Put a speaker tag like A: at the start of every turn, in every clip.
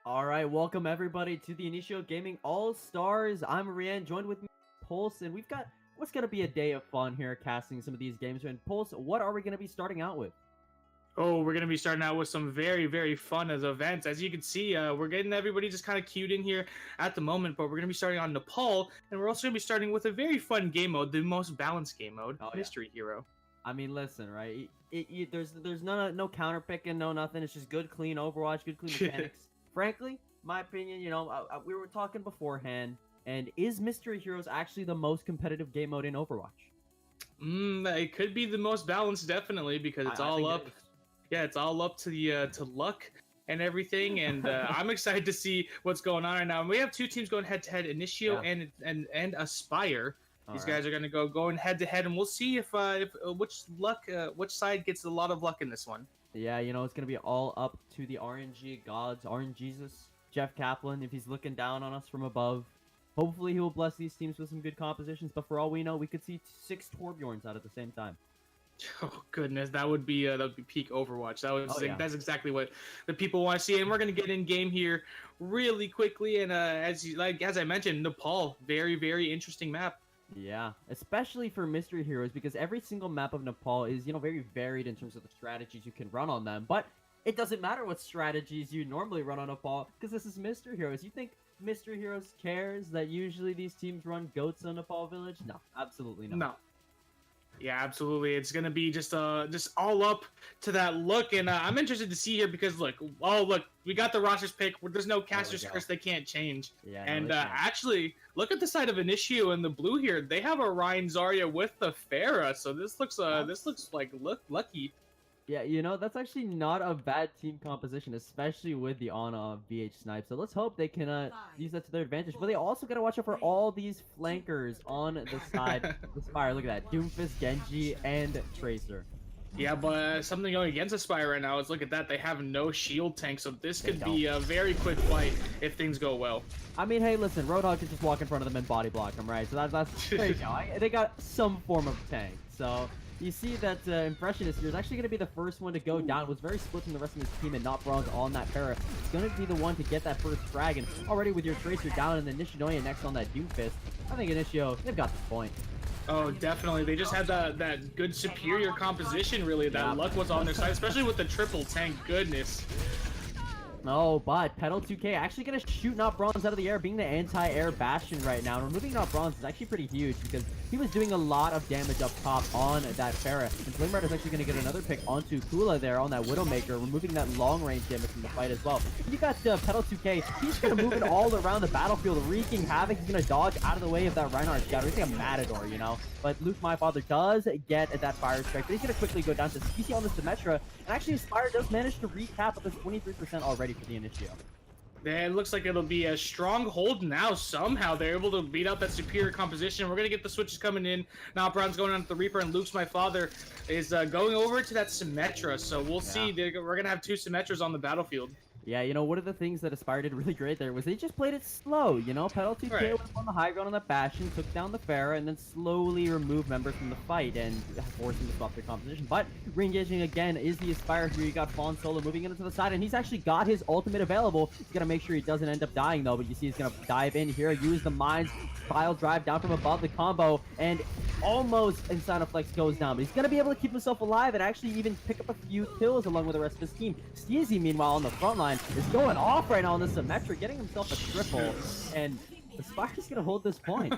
A: All right, welcome everybody to the Initio Gaming All Stars. I'm Rian, joined with me Pulse, and we've got what's gonna be a day of fun here, casting some of these games. And Pulse, what are we gonna be starting out with?
B: Oh, we're going to be starting out with some very, very fun events. As you can see, we're getting everybody just kind of queued in here at the moment, but we're going to be starting on Nepal, and we're also going to be starting with a very fun game mode, the most balanced game mode, Mystery Hero.
A: I mean, listen, right? There's no counter picking, no nothing. It's just good, clean Overwatch, good, clean mechanics. Frankly, my opinion, we were talking beforehand, and is Mystery Heroes actually the most competitive game mode in Overwatch?
B: It could be the most balanced, definitely, because it's all up. Yeah, it's all up to the to luck and everything, and I'm excited to see what's going on right now. And we have two teams going head to head, Initio and Aspire. These guys are going to go going head to head, and we'll see if which side gets a lot of luck in this one.
A: Yeah, you know, it's going to be all up to the RNG gods, RNGesus, Jeff Kaplan, if he's looking down on us from above. Hopefully he will bless these teams with some good compositions, but for all we know, we could see 6 Torbjorns out at the same time.
B: Oh goodness, that would be peak Overwatch.
A: Oh, yeah.
B: That's exactly what the people want to see, and we're gonna get in game here really quickly. And as I mentioned, Nepal, very interesting map.
A: Yeah, especially for mystery heroes, because every single map of Nepal is, you know, very varied in terms of the strategies you can run on them. But it doesn't matter what strategies you normally run on Nepal, because this is mystery heroes. You think mystery heroes cares that usually these teams run goats on Nepal Village? No, absolutely not.
B: No. Yeah, absolutely. It's gonna be just all up to that look, and I'm interested to see here because look, we got the rosters pick. There's no caster's curse they can't change.
A: Yeah,
B: and actually, look at the side of Initio and the blue here. They have a Ryan Zarya with the Pharah, so this looks like lucky.
A: Yeah, you know, that's actually not a bad team composition, especially with the Ana VH Snipe. So let's hope they can use that to their advantage. But they also got to watch out for all these flankers on the side of the Spire. Look at that. Doomfist, Genji, and Tracer.
B: Yeah, but something going against Aspire right now is look at that. They have no shield tank, so this could be a very quick fight if things go well.
A: I mean, hey, listen, Roadhog can just walk in front of them and body block them, right? So that's there you go. They got some form of tank. So you see that Impressionist here is actually going to be the first one to go down. Was very split from the rest of his team and not bronze on that Pharah. It's going to be the one to get that first frag. And already with your Tracer down and then Nishinoya next on that Doomfist, I think Initio, they've got the point.
B: Oh, definitely. They just had that good superior composition, really. That luck was on their side, especially with the triple tank. Goodness.
A: Oh, but Petal 2K actually going to shoot Not Bronze out of the air, being the anti-air Bastion right now. And removing Not Bronze is actually pretty huge because he was doing a lot of damage up top on that Pharah. And Flame Rider is actually going to get another pick onto Kula there on that Widowmaker, removing that long-range damage from the fight as well. You got Petal 2K. He's going to move it all around the battlefield, wreaking havoc. He's going to dodge out of the way of that Reinhardt scout. He's like a Matador, you know? But Luke, my father, does get that fire strike, but he's going to quickly go down to CC on the Symmetra. And actually, Spire does manage to recap up his 23% already for the Initio.
B: It looks like it'll be a strong hold now. Somehow they're able to beat out that superior composition. We're going to get the switches coming in. Now Brown's going on to the Reaper, and Luke's my father is going over to that Symmetra. So we'll see. We're going to have 2 Symmetras on the battlefield.
A: Yeah, you know, one of the things that Aspire did really great there was they just played it slow, you know? Petal 2K was on the high ground on the Bastion, took down the Pharah, and then slowly removed members from the fight and forced them to swap their composition. But re-engaging again is the Aspire here. You got Fawn Solo moving into the side, and he's actually got his ultimate available. He's going to make sure he doesn't end up dying, though, but you see he's going to dive in here, use the Mines, Pile Drive down from above the combo, and almost Insana Flex goes down, but he's going to be able to keep himself alive and actually even pick up a few kills along with the rest of his team. Steezy, meanwhile, on the front line, is going off right now on the Symmetra, getting himself a triple, and Aspire's gonna hold this point.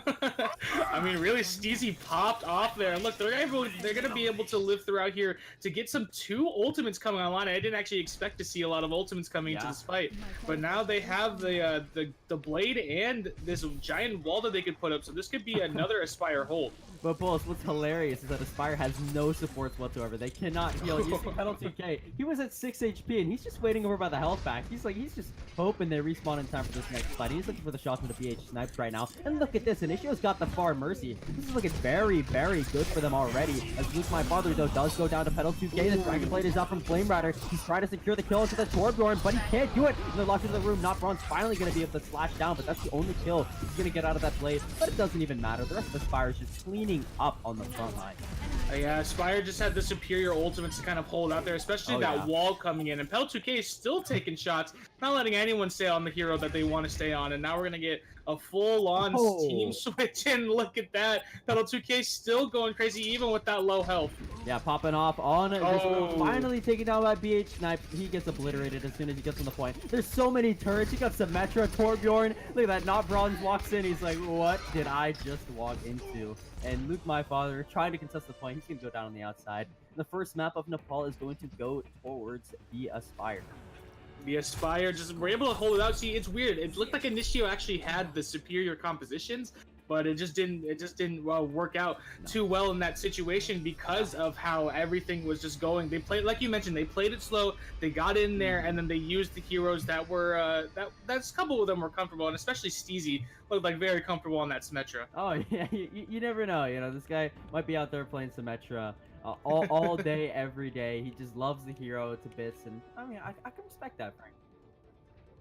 B: I mean, really, Steezy popped off there. Look, they're gonna be able to live throughout here to get some 2 ultimates coming online. I didn't actually expect to see a lot of ultimates coming into this fight, but now they have the blade and this giant wall that they could put up. So this could be another Aspire hold.
A: But Bulls, what's hilarious is that Aspire has no supports whatsoever. They cannot heal. You see Petal 2K, he was at 6 HP and he's just waiting over by the health pack. He's just hoping they respawn in time for this next fight. He's looking for the shots with the BH snipes right now. And look at this, Initio's got the Far Mercy. This is looking very good for them already. As Luke, my father, though, does go down to Petal 2K. The Dragon Blade is out from Flame Rider. He's trying to secure the kill into the Torbjorn, but he can't do it. They're locked into the room. Not Bronze finally going to be able to slash down, but that's the only kill he's going to get out of that blade. But it doesn't even matter. The rest of Aspire is just cleaning up on the front line.
B: Yeah, Aspire just had the superior ultimates to kind of hold out there, especially that wall coming in. And Petal 2K is still taking shots, not letting anyone stay on the hero that they want to stay on. And now we're going to get a full-on team switch, and look at that. Petal 2K still going crazy, even with that low health.
A: Yeah, popping off on this room. Finally taken down by BH Snipe. He gets obliterated as soon as he gets on the point. There's so many turrets. You got Symmetra, Torbjorn. Look at that. Not Bronze walks in. He's like, what did I just walk into? And Luke, my father, trying to contest the point. He's going to go down on the outside. The first map of Nepal is going to go towards the Aspire.
B: The Aspire just were able to hold it out. See, it's weird. It looked like Initio actually had the superior compositions, but it just didn't work out too well in that situation because of how everything was just going. They played, like you mentioned, they played it slow. They got in there, and then they used the heroes that were that's a couple of them were comfortable, and especially Steezy looked like very comfortable on that Symmetra.
A: Oh yeah, you never know. You know, this guy might be out there playing Symmetra. all day, every day. He just loves the hero to bits, and I mean, I can respect that, Frank.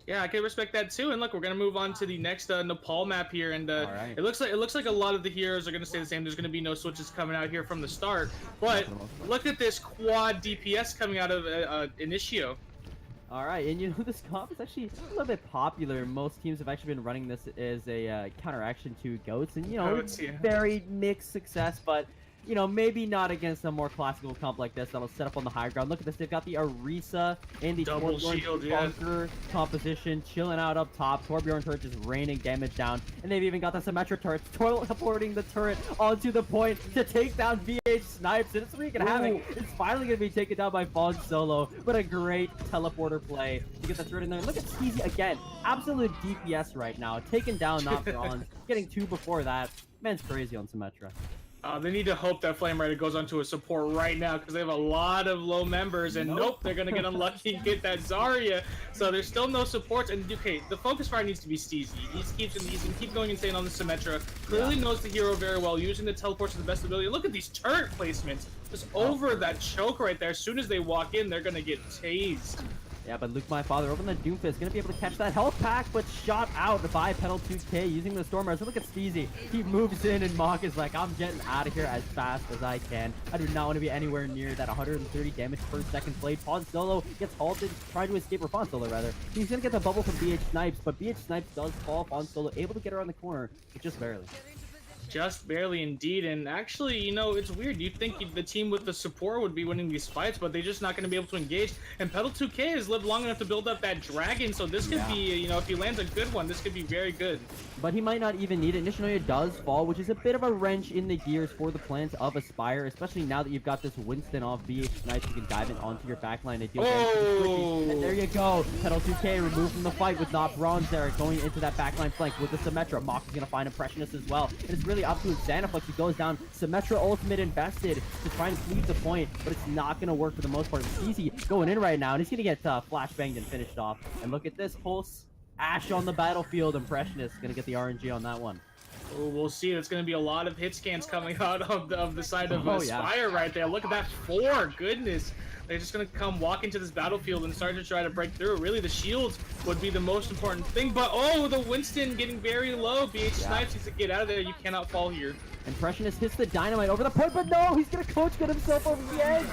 B: Yeah, I can respect that too. And look, we're gonna move on to the next Nepal map here, and
A: All right.
B: it looks like a lot of the heroes are gonna stay the same. There's gonna be no switches coming out here from the start. But look at this quad DPS coming out of Initio.
A: All right, and you know this comp is actually a little bit popular. Most teams have actually been running this as a counteraction to goats, and you know,
B: Goats, yeah.
A: very mixed success, but. You know, maybe not against a more classical comp like this that'll set up on the high ground. Look at this. They've got the Arisa and the
B: Double shield, yeah.
A: bunker composition chilling out up top. Torbjorn turret just raining damage down. And they've even got the Symmetra turret teleporting the turret onto the point to take down VH Snipes. And it's wreaking havoc. It's finally going to be taken down by Fawn Solo. But a great teleporter play to get the turret in there. Look at Steezy again. Absolute DPS right now. Taking down not bronze. Getting 2 before that. Man's crazy on Symmetra.
B: They need to hope that Flame Rider goes onto a support right now because they have a lot of low members, and nope, they're gonna get unlucky and get that Zarya. So there's still no supports, and okay, the focus fire needs to be Steezy. He's gonna keep going insane on the Symmetra. Clearly knows the hero very well, using the teleports to the best ability. Look at these turret placements, just over that choke right there. As soon as they walk in, they're gonna get tased.
A: Yeah, but Luke, my father, over the Doomfist, gonna be able to catch that health pack, but shot out by Pedal 2K using the Stormers. So look at Steezy. He moves in, and Mach is like, I'm getting out of here as fast as I can. I do not want to be anywhere near that 130 damage per second played. Fawn Solo gets halted, trying to escape, or Fawn Solo rather. He's gonna get the bubble from BH Snipes, but BH Snipes does fall. Fawn Solo able to get around the corner, but just barely.
B: Just barely indeed, and actually, you know, it's weird. You'd think the team with the support would be winning these fights, but they're just not going to be able to engage. And Pedal 2K has lived long enough to build up that dragon, so this could be, you know, if he lands a good one, this could be very good.
A: But he might not even need it. Nishinoya does fall, which is a bit of a wrench in the gears for the plans of Aspire, especially now that you've got this Winston off BH Snipes. You can dive in onto your backline and deal damage. And there you go. Pedal 2K removed from the fight with not bronze there, going into that backline flank with the Symmetra. Mox is going to find Impressionist as well. And it's really up to Xanaflex. He goes down. Symmetra ultimate invested to try and cleave the point, but it's not going to work for the most part. It's easy going in right now, and he's going to get flashbanged and finished off. And look at this pulse. Ash on the battlefield. Impressionist going to get the RNG on that one.
B: Oh, we'll see. It's going to be a lot of hit scans coming out of the side of Aspire right there. Look at that 4. Goodness. They're just going to come walk into this battlefield and start to try to break through. Really, the shields would be the most important thing. But, oh, the Winston getting very low. BH Snipes needs to get out of there. You cannot fall here.
A: Impressionist hits the dynamite over the point, but no, he's going to coach get himself over the edge.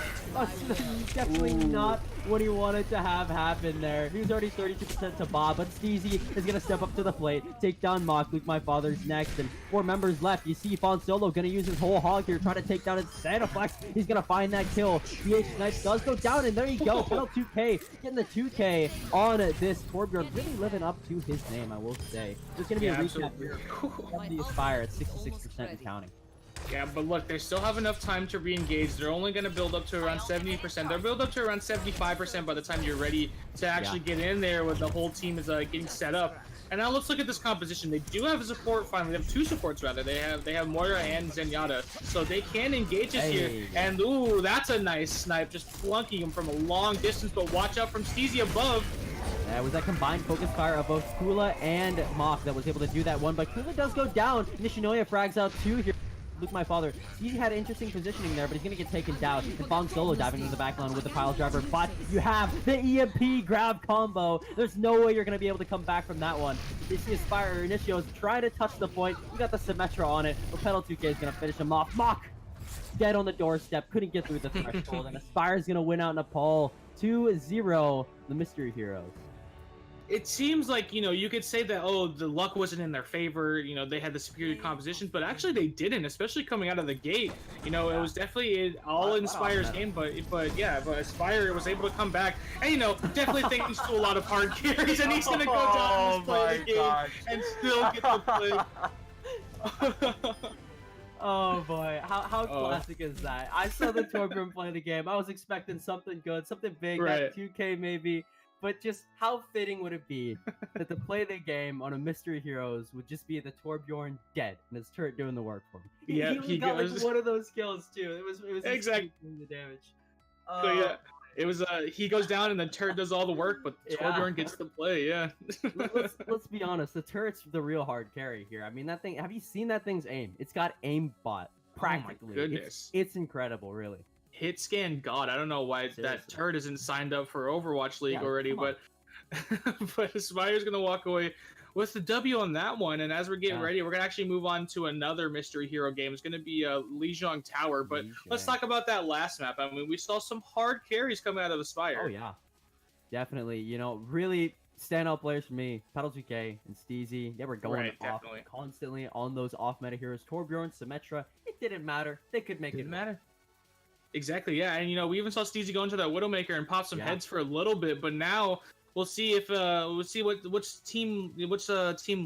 A: Definitely not what he wanted to have happen there. He was already 32% to Bob, but Steezy is going to step up to the plate, take down Mach. Luke, my father's next, and 4 members left. You see Fawn Solo going to use his whole hog here, trying to take down his Xanaflex. He's going to find that kill. BH Snipes does go down, and there you go. Pedal 2K getting the 2K on this Torbjorn, really living up to his name, I will say. There's going to be a recap here. The Aspire at 66% and counting.
B: Yeah, but look, they still have enough time to re-engage. They're only going to build up to around 70%. They'll build up to around 75% by the time you're ready to actually get in there when the whole team is getting set up. And now let's look at this composition. They do have a support finally. They have 2 supports rather. They have Moira and Zenyatta. So they can engage us here. And ooh, that's a nice snipe. Just flunking him from a long distance. But watch out from Steezy above.
A: Yeah, it was that combined focus fire of both Kula and Mach that was able to do that one. But Kula does go down. Nishinoya frags out 2 here. Luke, my father, he had interesting positioning there, but he's going to get taken down. And Fawn Solo diving into the backline with the pile driver. But you have the EMP grab combo. There's no way you're going to be able to come back from that one. You see Aspire Initio is trying to touch the point. You got the Symmetra on it. But Pedal 2K is going to finish him off. Mach dead on the doorstep. Couldn't get through the threshold. And Aspire is going to win out Nepal 2-0, the Mystery Heroes.
B: It seems like, you know, you could say that, oh, the luck wasn't in their favor, you know, they had the superior composition, but actually they didn't, especially coming out of the gate. You know, it was definitely all Inspire's game, but Aspire was able to come back, and, you know, definitely thanks to a lot of hard carries, and he's going to go down and play the game and still get the play.
A: Oh boy, how classic is that? I saw the Torbjorn play the game. I was expecting something good, something big, that 2K maybe. But just how fitting would it be that to play the game on a Mystery Heroes would just be the Torbjorn dead and his turret doing the work for him.
B: Yeah,
A: he got like one of those kills too. It was
B: exactly
A: the damage.
B: So yeah, it was he goes down and the turret does all the work, but Torbjorn gets the play. Yeah.
A: let's be honest, the turret's the real hard carry here. I mean, that thing. Have you seen that thing's aim? It's got aimbot practically.
B: Oh my goodness.
A: It's incredible, really.
B: hit scan god. I don't know why
A: Seriously.
B: that turd isn't signed up for Overwatch League already, but but Aspire's gonna walk away with the W on that one. And as we're getting ready, we're gonna actually move on to another mystery hero game. It's gonna be Lijiang Tower. But let's talk about that last map. I mean, we saw some hard carries coming out of Aspire.
A: Oh yeah, definitely. You know, really standout players for me, Pedal 2K and Steezy. They were going off constantly on those off-meta heroes. Torbjorn, Symmetra, it didn't matter. They could make it matter.
B: Exactly, yeah. And, you know, we even saw Steezy go into that Widowmaker and pop some heads for a little bit, but now we'll see if which team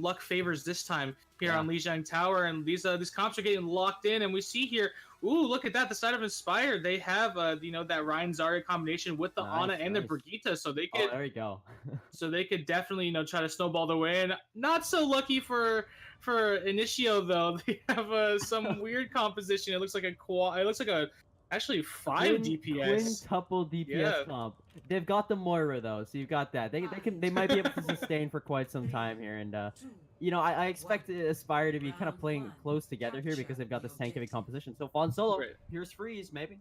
B: luck favors this time here on Lijiang Tower. And these comps are getting locked in, and we see here, ooh, look at that, the side of Inspire, they have you know, that Ryan Zarya combination with the Ana and the Brigitte, so they could
A: there you go.
B: so they could definitely, you know, try to snowball their way. And not so lucky for Initio though. They have some weird composition. It looks like actually 5 DPS.
A: Quintuple DPS comp. They've got the Moira though, so you've got that. They might be able to sustain for quite some time here. And you know, I expect Aspire to be kind of playing close together here because they've got this tank heavy composition. So Fawn Solo, here's Freeze, maybe.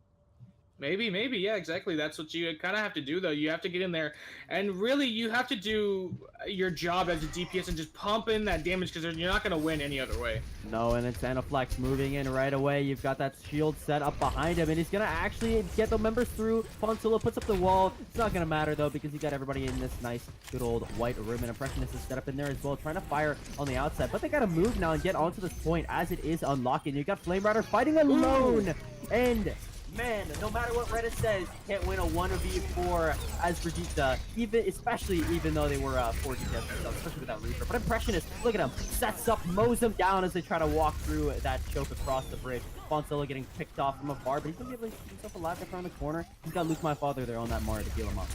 B: Maybe, yeah, exactly. That's what you kind of have to do, though. You have to get in there, and really, you have to do your job as a DPS and just pump in that damage because you're not going to win any other way.
A: No, and it's Anaflex moving in right away. You've got that shield set up behind him, and he's going to actually get the members through. Fonsolo puts up the wall. It's not going to matter, though, because you got everybody in this nice, good old white room, and Impressionist is set up in there as well, trying to fire on the outside. But they got to move now and get onto this point as it is unlocking. You got Flame Rider fighting alone, and... man, no matter what Reddit says, you can't win a 1v4 as Brigitte, even though they were 4 DPS themselves, especially with that Reaper. But Impressionist, look at him, sets up, mows them down as they try to walk through that choke across the bridge. Fonsolo getting picked off from afar, but he's gonna be able to keep himself alive there around the corner. He's got Luke, my father, there on that Mara to heal him up.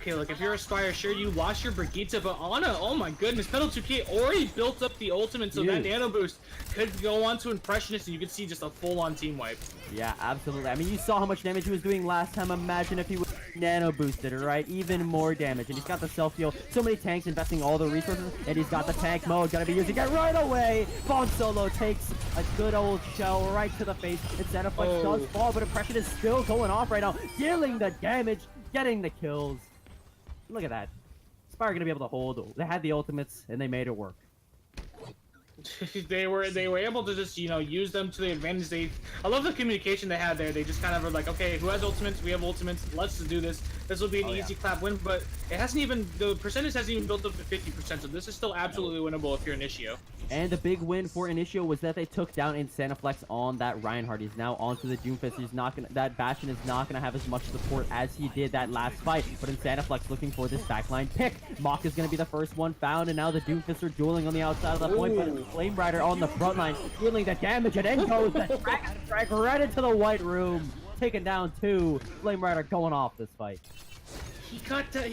B: Okay, look, if you're Aspire, sure, you lost your Brigitte, but Ana, oh my goodness, Pedal 2K already built up the ultimate, so that nano boost could go on to Impressionist, and you could see just a full-on team wipe.
A: Yeah, absolutely. I mean, you saw how much damage he was doing last time. Imagine if he was nano boosted, right? Even more damage. And he's got the self-heal. So many tanks investing all the resources, and he's got the tank mode. Gotta be using it right away. Fonsolo takes a good old shell right to the face. Instead of Flex does fall, but Impression is still going off right now, dealing the damage, getting the kills. Look at that. Spire gonna be able to hold. They had the ultimates and they made it work.
B: they were able to just, you know, use them to the advantage. I love the communication they had there. They just kind of were like, okay, who has ultimates? We have ultimates. Let's do this. This will be an easy clap win, but it hasn't even, the percentage hasn't even built up to 50%, so this is still absolutely winnable if you're Initio.
A: And the big win for Initio was that they took down Insanaflex on that Reinhardt. He's now onto the Doomfist. He's not gonna, that Bastion is not gonna have as much support as he did that last fight. But Insanaflex looking for this backline pick. Mach is gonna be the first one found, and now the Doomfists are dueling on the outside of the point. But Flame Rider on the front line, dealing the damage, and in goes the drag right into the white room, taking down 2. Flame Rider going off this fight.
B: He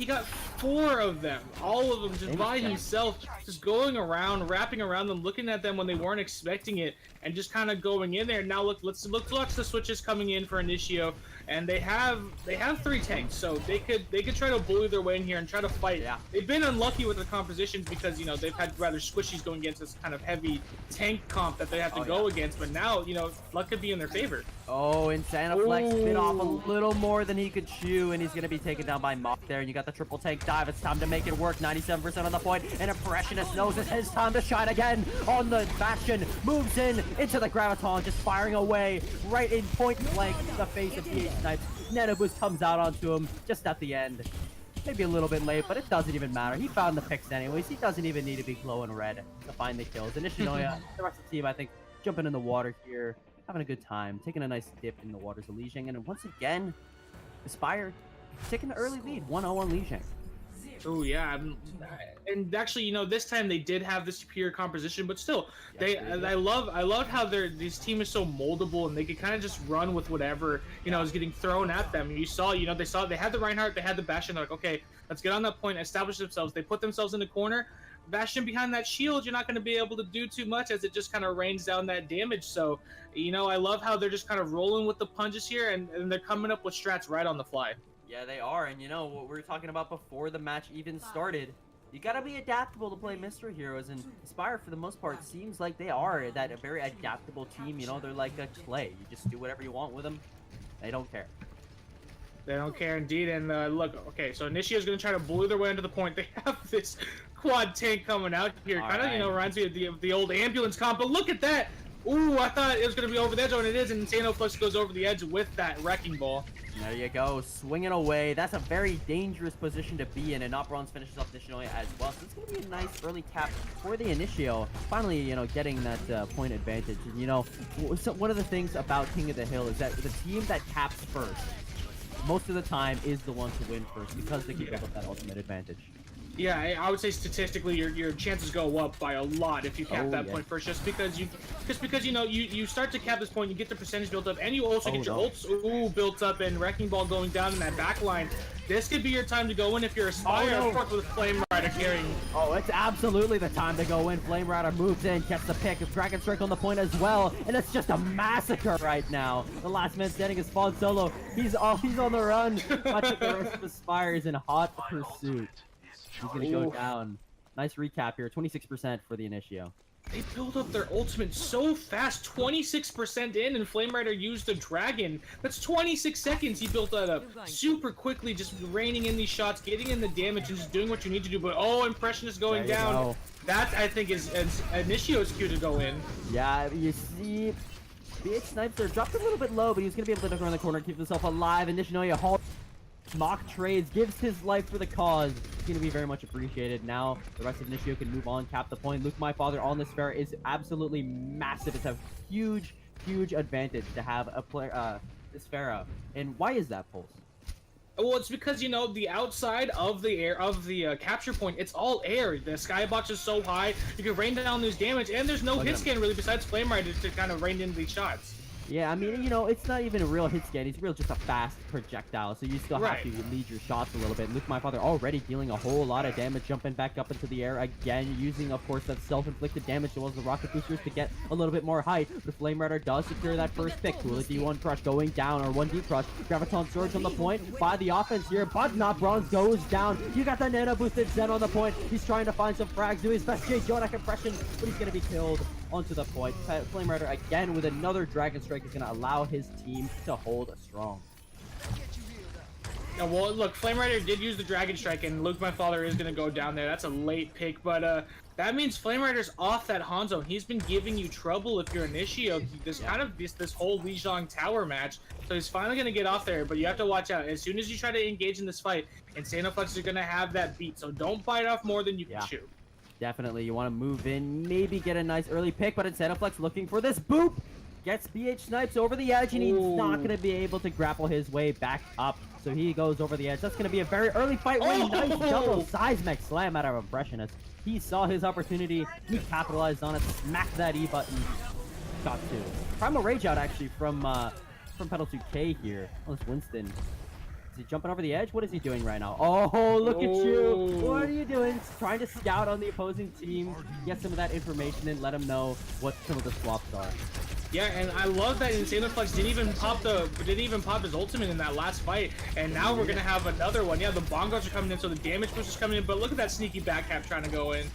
B: got 4 of them, all of them just by himself, just going around, wrapping around them, looking at them when they weren't expecting it, and just kind of going in there. Now let's watch the switches coming in for Initio, and they have 3 tanks, so they could try to bully their way in here and try to fight. Yeah. They've been unlucky with the compositions because, you know, they've had rather squishies going against this kind of heavy tank comp that they have to go against, but now, you know, luck could be in their favor.
A: Oh, Insanaflex bit off a little more than he could chew, and he's going to be taken down by Mach there, and you got the triple tank dive. It's time to make it work. 97% on the point, and Impressionist knows it's his time to shine again on the Bastion. Moves in into the Graviton, just firing away right in point blank the face of DH Snipes. Nano Boost comes out onto him just at the end. Maybe a little bit late, but it doesn't even matter. He found the picks anyways. He doesn't even need to be glowing red to find the kills. And Ishinoya, the rest of the team, I think, jumping in the water here, having a good time, taking a nice dip in the waters of Lijiang, and once again, Aspire taking the early lead, 1-0 on Lijiang.
B: Oh yeah, and actually, you know, this time they did have the superior composition, but still, I love how this team is so moldable, and they could kind of just run with whatever, you know, is getting thrown at them. You saw, you know, they had the Reinhardt, they had the Bastion. They're like, okay, let's get on that point, establish themselves. They put themselves in the corner. Bastion behind that shield, you're not going to be able to do too much as it just kind of rains down that damage. So, you know, I love how they're just kind of rolling with the punches here, and they're coming up with strats right on the fly.
A: Yeah, they are, and you know, what we were talking about before the match even started, you gotta be adaptable to play mystery heroes, and Aspire, for the most part, seems like they are that a very adaptable team. You know, they're like a clay. You just do whatever you want with them. They don't care.
B: They don't care indeed. And look, okay, so Initio's going to try to bully their way into the point. They have this quad tank coming out here. Kind of, you know, reminds me of the old ambulance comp. But look at that. Ooh, I thought it was going to be over the edge, and it is. And Xenoflux goes over the edge with that wrecking ball.
A: There you go, swinging away. That's a very dangerous position to be in, and Not Bronze finishes off Initio as well. So it's going to be a nice early cap for the Initio. Finally, you know, getting that point advantage. And, you know, so one of the things about King of the Hill is that the team that caps first, most of the time, is the one to win first because they can build up that ultimate advantage.
B: Yeah, I would say statistically your chances go up by a lot if you cap that point first, just because you know you start to cap this point, you get the percentage built up, and you also get your ults built up, and wrecking ball going down in that back line. This could be your time to go in if you're Aspire, of course, with Flame Rider carrying.
A: Oh, it's absolutely the time to go in. Flame Rider moves in, gets the pick. Dragon Strike on the point as well, and it's just a massacre right now. The last man standing is Spawn Solo. He's on the run. Watching the rest of Aspire is in hot pursuit. He's gonna go down. Nice recap here. 26% for the Initio.
B: They build up their ultimate so fast. 26% in, and Flame Rider used the dragon. That's 26 seconds. He built that up super quickly, just raining in these shots, getting in the damage, and just doing what you need to do. But oh, Impressionist going down. Go. That I think is Initio's cue to go in.
A: Yeah, you see, BH Snipes dropped a little bit low, but he's gonna be able to duck around the corner, keep himself alive. Initio mock trades, gives his life for the cause. It's going to be very much appreciated. Now the rest of Initio can move on, cap the point. Luke, my father, on this fair is absolutely massive. It's a huge advantage to have a player, this Pharah. And why is that, Pulse?
B: Well, it's because, you know, the outside of the capture point, it's all air. The skybox is so high, you can rain down this damage, and there's no hit scan really besides Flame Rider to kind of rain in these shots.
A: Yeah, I mean, you know, it's not even a real hit scan. He's just a fast projectile, so you still have to lead your shots a little bit. Luke, my father, already dealing a whole lot of damage, jumping back up into the air again, using, of course, that self-inflicted damage towards the rocket boosters to get a little bit more height. The Flame Rider does secure that first pick. Cool, D1 Crush going down, or 1D Crush. Graviton Surge on the point by the offense here, but Not Bronze goes down. You got the nano-boosted Zen on the point. He's trying to find some frags, do his best J. Jonah compression, but he's going to be killed onto the point. Flame Rider again with another Dragon Strike is going to allow his team to hold strong.
B: Yeah, well, look, Flame Rider did use the Dragon Strike, and Luke, my father, is going to go down there. That's a late pick, but that means Flame Rider's off that Hanzo. He's been giving you trouble if you're Initio. This whole Lijiang tower match. So he's finally going to get off there, but you have to watch out. As soon as you try to engage in this fight, Xenoflux are going to have that beat, so don't bite off more than you can chew.
A: Definitely, you want to move in, maybe get a nice early pick, but Xenoflux looking for this boop. Gets BH Snipes over the edge, and he's not going to be able to grapple his way back up. So he goes over the edge. That's going to be a very early fight. Nice double seismic slam out of Impressionist. He saw his opportunity. He capitalized on it. Smacked that E button. Got two. Primal Rage out actually from Pedal 2K here. Oh, it's Winston. Is he jumping over the edge? What is he doing right now? Oh, look at you. What are you doing? Trying to scout on the opposing team, get some of that information, and let them know what some of the swaps are.
B: Yeah, and I love that Xenoflux didn't even pop his ultimate in that last fight, and now we're gonna have another one. Yeah, the bongos are coming in, so the damage boost is coming in, but look at that sneaky back cap trying to go in.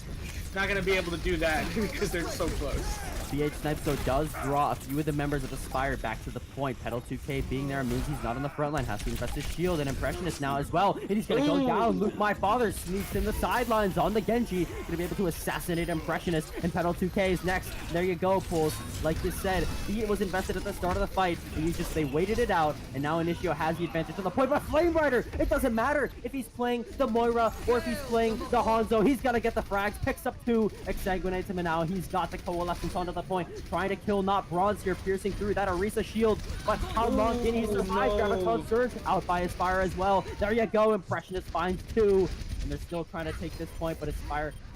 B: Not gonna be able to do that because they're so close.
A: BH Snipes though does draw a few of the members of Aspire back to the point. Pedal 2K being there means he's not on the front line. Has to invest his shield and Impressionist now as well. And he's gonna go down. Luke, my father, sneaks in the sidelines on the Genji. Gonna be able to assassinate Impressionist. And Pedal 2K is next. There you go, Pulse. Like you said, he was invested at the start of the fight. And they waited it out. And now Initio has the advantage on the point. But Flame Rider, it doesn't matter if he's playing the Moira or if he's playing the Hanzo. He's gonna get the frags. Picks up two, exsanguinates him, and now he's got the coalescence onto the point. Trying to kill Not Bronze here, piercing through that Orisa shield. But how long can he survive? Graviton Surge out by Aspire as well. There you go. Impressionist finds two. And they're still trying to take this point, but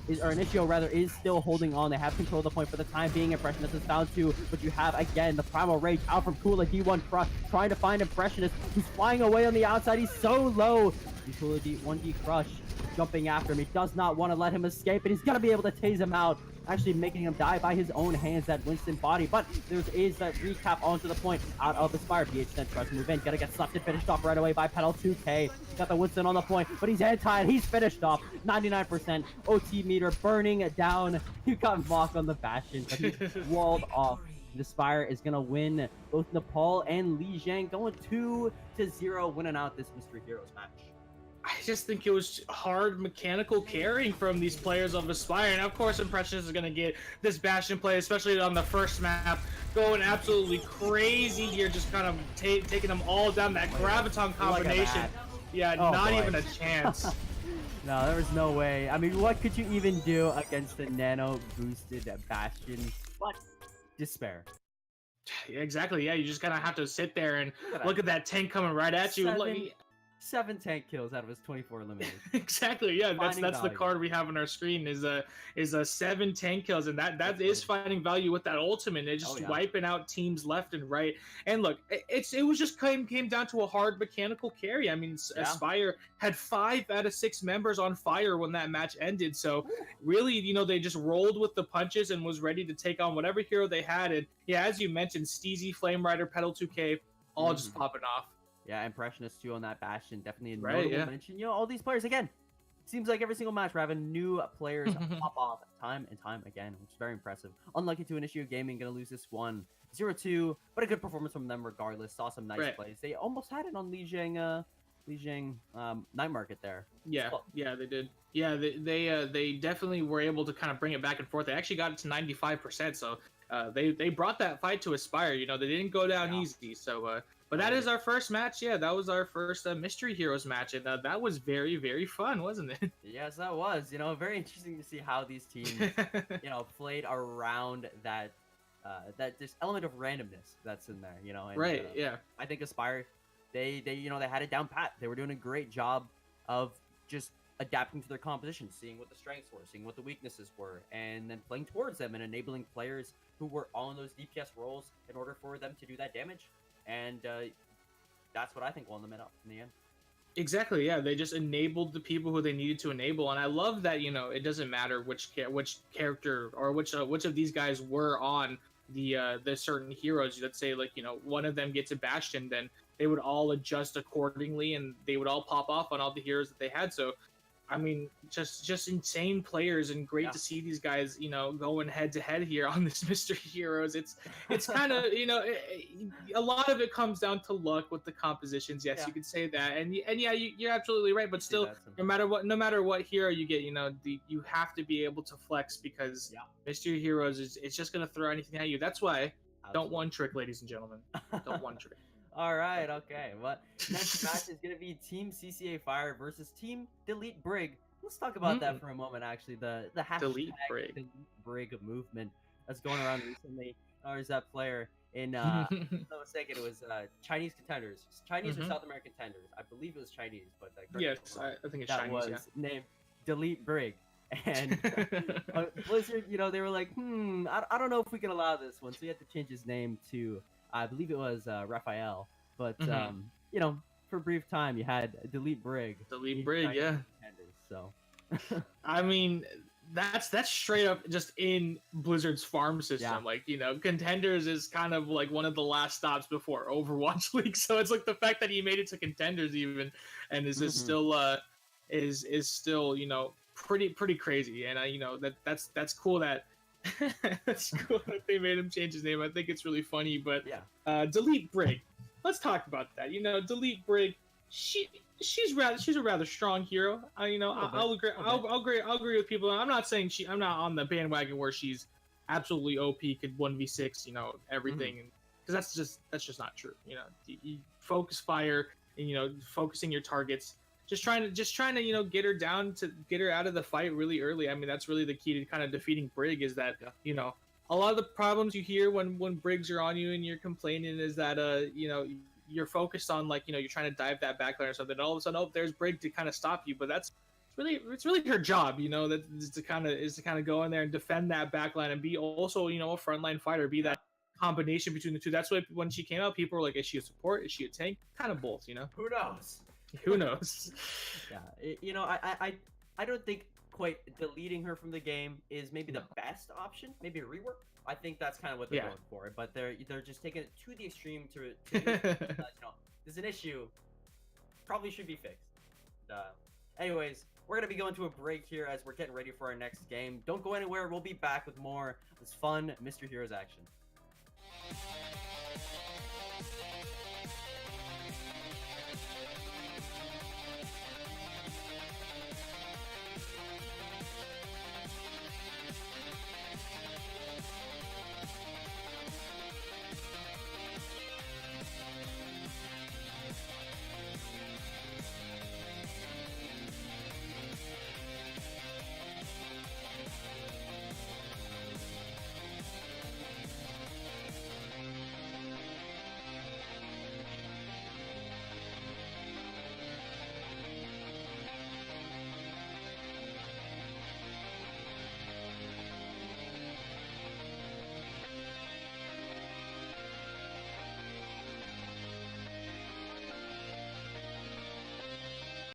A: Initio rather is still holding on. They have control of the point for the time being. Impressionist is found two, but you have again the Primal Rage out from Kula D1 Crush, trying to find Impressionist, who's flying away on the outside. He's so low. Kula D1D Crush jumping after him. He does not want to let him escape, and he's gonna be able to tase him out, actually making him die by his own hands, that Winston body. But there is that recap onto the point out of Aspire. BH then tries to move in, gotta get slapped and finished off right away by Pedal 2K. Got the Winston on the point, but he's anti-tied. He's finished off. 99% OT meter burning down. You got Mock on the Bastion, but he's walled off The Spire is gonna win both Nepal and Li Zhang, going 2-0, winning out this Mystery Heroes match.
B: I just think it was hard mechanical carrying from these players of Aspire, and of course Impressionist is going to get this Bastion play, especially on the first map, going absolutely crazy here, just kind of taking them all down. That Graviton combination, yeah, not even a chance.
A: No, there was no way. I mean, what could you even do against the nano boosted Bastion? What? Despair.
B: Exactly, yeah, you just kind of have to sit there and look at that tank coming right at you.
A: 7 tank kills out of his 24 eliminated.
B: Exactly, yeah, that's the card we have on our screen is a 7 tank kills, and that is finding value with that ultimate. It's just wiping out teams left and right. And look, it was just came down to a hard mechanical carry. I mean, Aspire had 5 out of 6 members on fire when that match ended, so really, you know, they just rolled with the punches and was ready to take on whatever hero they had. And yeah, as you mentioned, Steezy, Flame Rider, Pedal 2K, all just popping off.
A: Yeah, Impressionist too on that Bastion, definitely a notable mention. You know, all these players, again, seems like every single match we're having new players pop off time and time again, which is very impressive. Unlucky to Initio Gaming, gonna lose this one 0-2, but a good performance from them regardless. Saw some nice plays. They almost had it on Li Zhang Night Market there.
B: Yeah, yeah, they did. Yeah, they definitely were able to kind of bring it back and forth. They actually got it to 95%, so they brought that fight to Aspire. You know, they didn't go down easy, so... But that is our first match. Yeah, that was our first Mystery Heroes match, and that was very, very fun, wasn't it?
A: Yes, that was. You know, very interesting to see how these teams, you know, played around that this element of randomness that's in there. You know, and,
B: yeah.
A: I think Aspire, they you know, they had it down pat. They were doing a great job of just adapting to their composition, seeing what the strengths were, seeing what the weaknesses were, and then playing towards them and enabling players who were all in those DPS roles in order for them to do that damage. And that's what I think won them up in the end.
B: Exactly, yeah. They just enabled the people who they needed to enable, and I love that. You know, it doesn't matter which character or which of these guys were on the certain heroes. Let's say, like, you know, one of them gets a Bastion, then they would all adjust accordingly, and they would all pop off on all the heroes that they had. So, I mean, just insane players, and great to see these guys, you know, going head to head here on this Mystery Heroes. It's kind of, you know, a lot of it comes down to luck with the compositions. Yes, you could say that, and yeah, you're absolutely right. But still, no matter what hero you get, you know, you have to be able to flex, because Mystery Heroes it's just gonna throw anything at you. That's why don't one trick, ladies and gentlemen. Don't one trick.
A: All right, okay. What next match is going to be Team CCA Fire versus Team Delete Brig. Let's talk about that for a moment, actually. The hashtag Delete Brig movement that's going around recently. There's that player in, if I'm not mistaken, it was Chinese contenders. Chinese or South American contenders. I believe it was Chinese, but...
B: yes, I think it's Chinese,
A: was named Delete Brig. And Blizzard, you know, they were like, I don't know if we can allow this one. So he had to change his name to... I believe it was Raphael, but you know, for a brief time you had Delete Brig.
B: Delete Brig, yeah.
A: So,
B: I mean, that's straight up just in Blizzard's farm system. Like, you know, Contenders is kind of like one of the last stops before Overwatch League. So it's like the fact that he made it to Contenders even, and is still is still, you know, pretty crazy. And you know, that's cool that. That's cool that they made him change his name. I think it's really funny, but Delete Brig. Let's talk about that. You know, Delete Brig. She's a rather strong hero. You know, I'll agree. I'll agree with people. I'm not saying I'm not on the bandwagon where she's absolutely OP, could 1v6. You know, everything, because that's just not true. You know, you focus fire, and you know, focusing your targets. Just trying to, you know, get her out of the fight really early. I mean, that's really the key to kind of defeating Brig, is that, you know, a lot of the problems you hear when Brigs are on you and you're complaining is that, you know, you're focused on, like, you know, you're trying to dive that backline or something, and all of a sudden, there's Brig to kind of stop you. But it's really her job, you know, that is to kind of go in there and defend that backline and be also, you know, a frontline fighter, be that combination between the two. That's why when she came out, people were like, is she a support? Is she a tank? Kind of both, you know.
A: Who knows?
B: Who knows?
A: You know, I don't think quite deleting her from the game is maybe the best option. Maybe a rework. I think that's kind of what they're going for. But they're just taking it to the extreme to you know, there's an issue. Probably should be fixed. Anyways, we're gonna be going to a break here as we're getting ready for our next game. Don't go anywhere. We'll be back with more of this fun Mystery Heroes action.